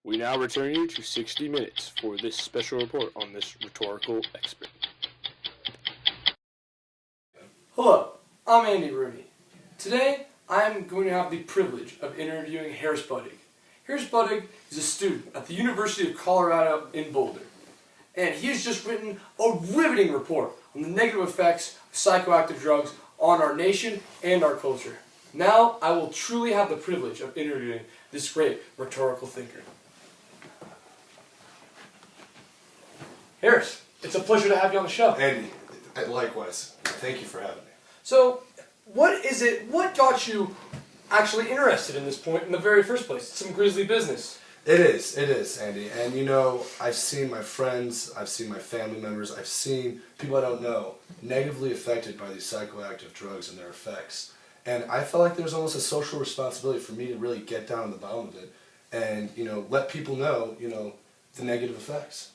We now return you to 60 Minutes for this special report on this rhetorical expert. Hello, I'm Andy Rooney. Today, I'm going to have the privilege of interviewing Harris Buddig. Harris Buddig is a student at the University of Colorado in Boulder, and he has just written a riveting report on the negative effects of psychoactive drugs on our nation and our culture. Now, I will truly have the privilege of interviewing this great rhetorical thinker. Harris, it's a pleasure to have you on the show. Andy, likewise. Thank you for having me. So, what got you actually interested in this point in the very first place? It's some grisly business. It is, Andy. And you know, I've seen my friends, I've seen my family members, I've seen people I don't know negatively affected by these psychoactive drugs and their effects. And I felt like there was almost a social responsibility for me to really get down to the bottom of it and, let people know, the negative effects.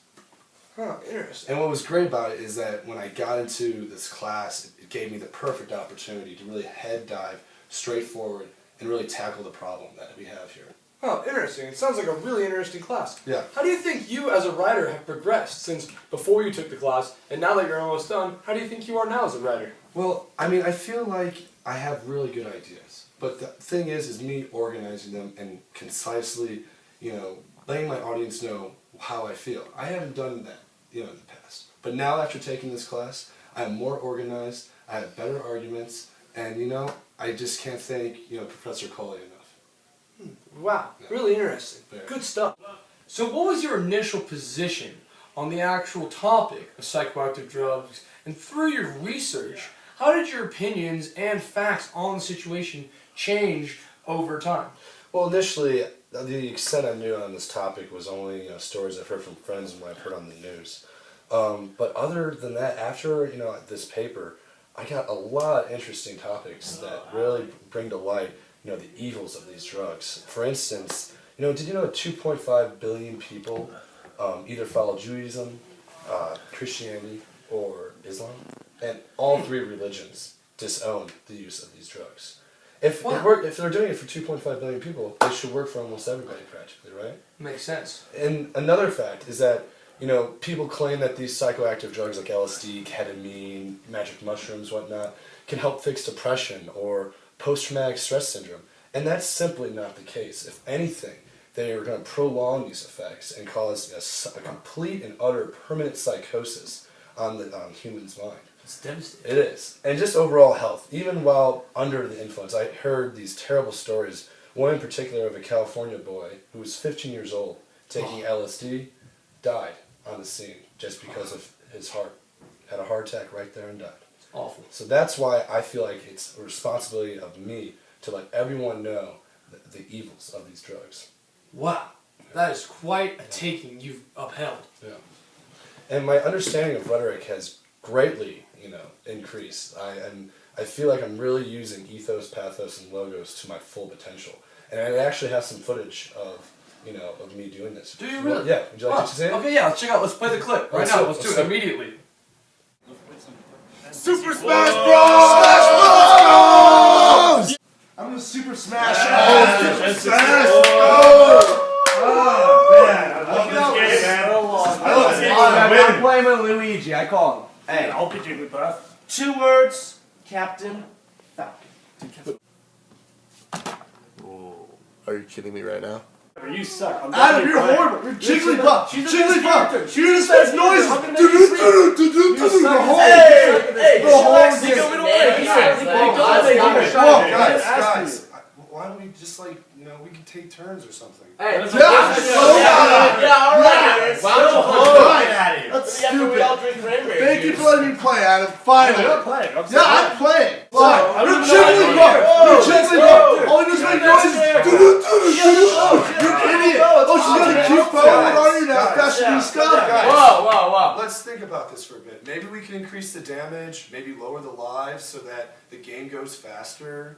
Huh, interesting. And what was great about it is that when I got into this class, it gave me the perfect opportunity to really head dive straight forward and really tackle the problem that we have here. Oh, interesting. It sounds like a really interesting class. Yeah. How do you think you as a writer have progressed since before you took the class, and now that you're almost done, how do you think you are now as a writer? Well, I feel like I have really good ideas, but the thing is me organizing them and concisely, letting my audience know how I feel. I haven't done that, in the past. But now after taking this class, I am more organized, I have better arguments, and, I just can't thank, Professor Coley enough. Wow, Yeah. really interesting. Very. Good stuff. So what was your initial position on the actual topic of psychoactive drugs, and through your research, how did your opinions and facts on the situation change over time? Well, initially, the extent I knew on this topic was only stories I've heard from friends and what I've heard on the news. But other than that, after this paper, I got a lot of interesting topics that really bring to light the evils of these drugs. For instance, did you know that 2.5 billion people either follow Judaism, Christianity, or Islam? And all three religions disown the use of these drugs. If they're doing it for 2.5 billion people, they should work for almost everybody practically, right? Makes sense. And another fact is that, people claim that these psychoactive drugs like LSD, ketamine, magic mushrooms, whatnot, can help fix depression or post-traumatic stress syndrome. And that's simply not the case. If anything, they are going to prolong these effects and cause a complete and utter permanent psychosis on the human's mind. It's devastating. It is. And just overall health. Even while under the influence, I heard these terrible stories. One in particular of a California boy who was 15 years old taking LSD, died on the scene just because of his heart. Had a heart attack right there and died. It's awful. So that's why I feel like it's a responsibility of me to let everyone know the evils of these drugs. Wow. That is quite a taking you've upheld. Yeah. And my understanding of rhetoric has greatly, increased. I feel like I'm really using ethos, pathos, and logos to my full potential. And I actually have some footage of me doing this. Do you really? Yeah. Would you like to see it? Okay, yeah, let's check out. Let's play the clip right now. Let's do it immediately. Super Smash Bros! Smash Bros! I'm gonna Super Smash Bros! Smash Bros! Oh man, I love this game, man. I love this game. I'm playing with Luigi. I call him. Hey, I'll be Jigglypuff. 2 words, Captain Falcon. Are you kidding me right now? You suck. Adam, you're horrible. You're Jigglypuff. She's a Jigglypuff. character. She just makes noises. I'm gonna make you sleep. The whole Hey, the whole relax, game. go away. Whoa, guys. Why don't we just we can take turns or something? Hey, Yeah, all right. That's After we stupid. all drink cranberry Thank you juice. for letting me play, Adam. Finally. I'm playing. Yeah, I'm playing. I Fine. don't You're know how Jigglypuff. to You're do it. Jigglypuff. All you do is make noises. You're an idiot. Oh, she's got a cute phone on you now. Fashionista. Whoa. Let's think about this for a bit. Maybe we can increase the damage, maybe lower the lives so that the game goes faster.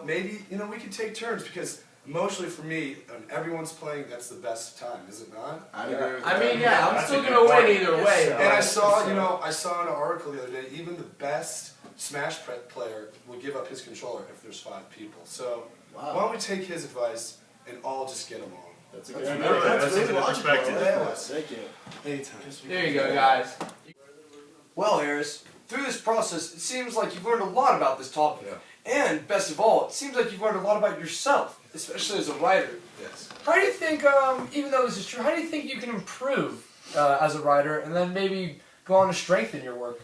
Maybe, we can take turns because emotionally for me, when everyone's playing, that's the best time, is it not? I agree with I that. mean, yeah, I'm That's still a gonna good win point. either way. And I saw, I saw an article the other day, even the best Smash player will give up his controller if there's 5 people. So, why don't we take his advice and all just get along? That's a good idea. That's a good perspective. Thank you. Anytime. There you go, guys. Well, Harris, through this process, it seems like you've learned a lot about this topic. Yeah. And, best of all, it seems like you've learned a lot about yourself, especially as a writer. Yes. How do you think, even though this is true, how do you think you can improve as a writer and then maybe go on to strengthen your work?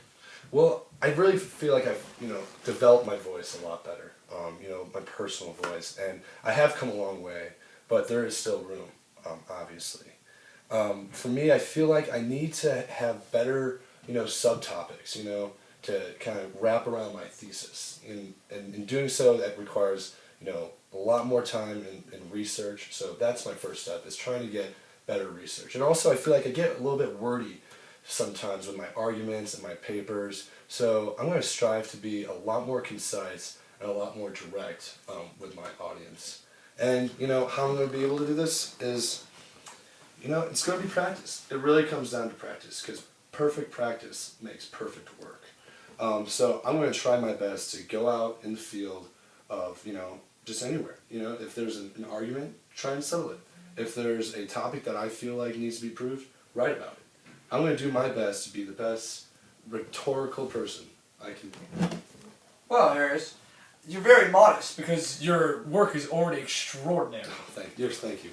Well, I really feel like I've, developed my voice a lot better. My personal voice, and I have come a long way, but there is still room, obviously. For me, I feel like I need to have better, subtopics, to kind of wrap around my thesis. And in doing so, that requires, a lot more time and research. So that's my first step, is trying to get better research. And also, I feel like I get a little bit wordy sometimes with my arguments and my papers. So I'm going to strive to be a lot more concise and a lot more direct with my audience. And, how I'm going to be able to do this is, it's going to be practice. It really comes down to practice, because perfect practice makes perfect work. So I'm going to try my best to go out in the field of, just anywhere. If there's an argument, try and settle it. If there's a topic that I feel like needs to be proved, write about it. I'm going to do my best to be the best rhetorical person I can be. Well, Harris, you're very modest because your work is already extraordinary. Thank you, Andy.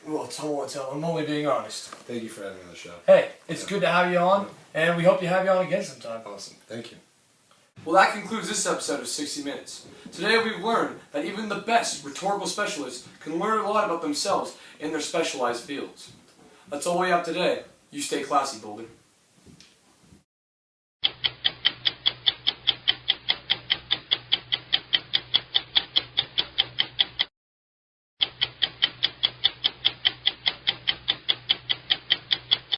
Well, I'm only being honest. Thank you for having me on the show. Hey, it's good to have you on, and we hope to have you on again sometime. Awesome. Thank you. Well, that concludes this episode of 60 Minutes. Today we've learned that even the best rhetorical specialists can learn a lot about themselves in their specialized fields. That's all we have today. You stay classy, Boulder.